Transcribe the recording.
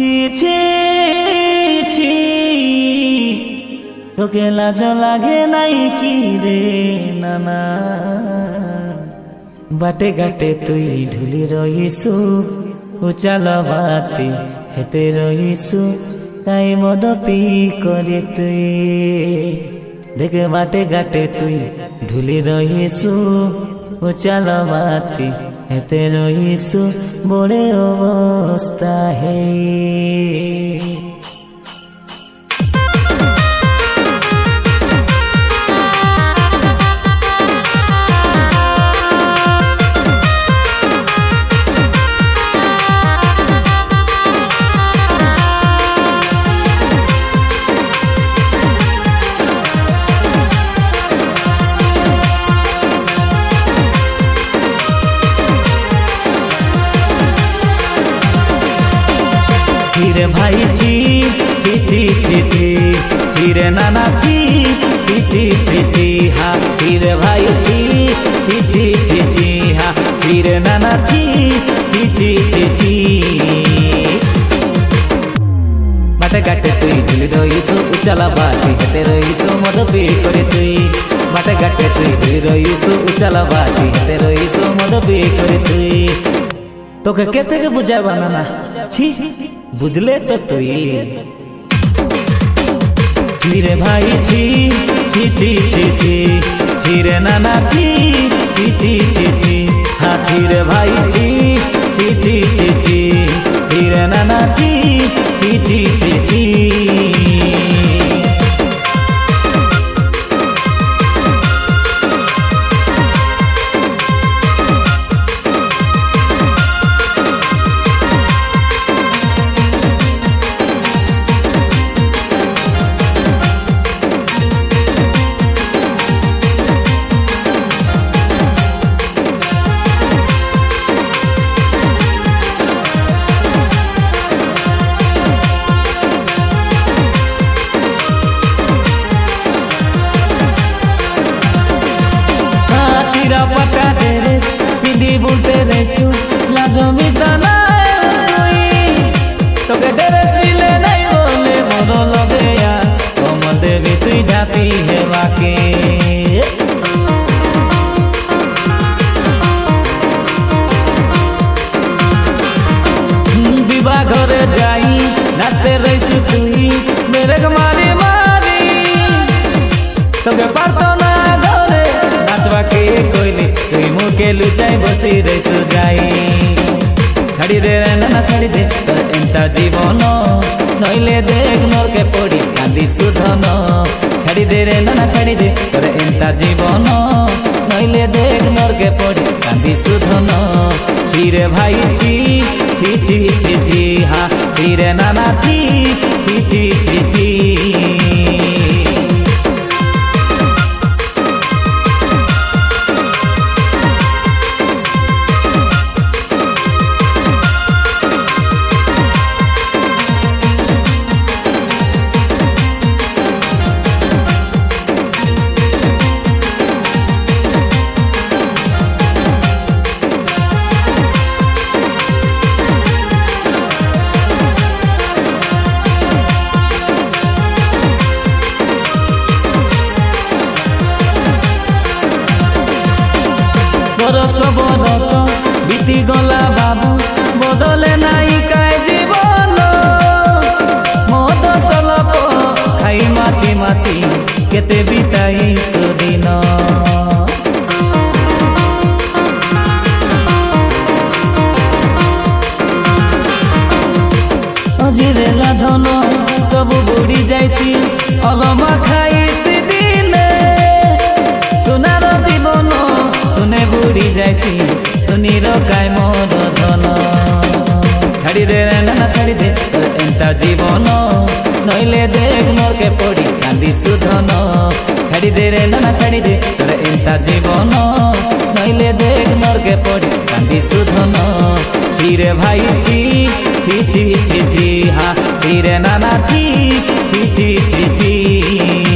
ছি ছি ছি তোকে লাজ লাগে নাই কি রে নানা বাটে ঘাটে তুই ঢুলি রইছু উচাল বাতি হেতে রইছু তাই মদ পি করে তুই দেখে বাটে ঘাটে তুই ঢুলি রইছু উচাল বাতি হেতে রইছু বড়ে অবস্থা হে रे भाई ची ची ची ची ची ची रे नाना ची ची ची ची ची हाँ ची रे भाई ची ची ची ची ची हाँ ची रे नाना ची ची ची ची ची बाटे घाटे तुई ढुली रईसु उचाला बाती हेते रईसु मद पी करे तुई बाटे घाटे तुई ढुली रईसु उचाला बाती हेते रईसु मद पी करे तुई तोके केते के बुझाबा नाना छी बुझले तो तुई रे भाई ची ची ची ची ची ची रे नाना ची ची ची ची ची हाँ ची रे भाई ची ची ची ची ची ची रे नाना ची ची ची ची ची पटा डेरेस पिंदी बुलते रेसु लाजो मिसाना तोके डेरेस मिले नहीं बोले मोरो लगे यार तुम देवी तुई ढापी है वाके विवाह घरे जाई नाचते रहीसु तुई मेरे मारी मारी तोके पारतो ना घरे नाचवा के कोइली तुई मुके लुचाई बसी रहीसु जाई छाड़ी दे नाना छाड़ी दे तोर एंता जीवन नइले देख नर के पड़ी कांदी सुधन छाड़ी दे रे नाना छाड़ी दे तोर एंता जीवन नइले देख नर के पड़ी कांदी सुधन छी रे भाई छी ची ची ची ची हाँ ची रे नाना ची ची ची ची ची बरस बरस बीती गला बाबू बदले नाई काय जीवन मद सलप खाई माती माती केते बिताई सुदिन अजिरे लाधन सब बुड़ी जाइसी अलमा खाई दिने सोनार जीवन सुने बुड़ी जाइसी सुनी रकाय मोर धन छाड़ी दे नाना छाड़ी दे तोर एंता जीवन नइले देख नर के पड़ी कांदी सुधन छाड़ी दे रे नाना छाड़ी दे तोर एंता जीवन नइले देख नर के पड़ी कांदी सुधन छी रे भाई छी ची ची ची ची हाँ ची रे नाना ची ची ची ची ची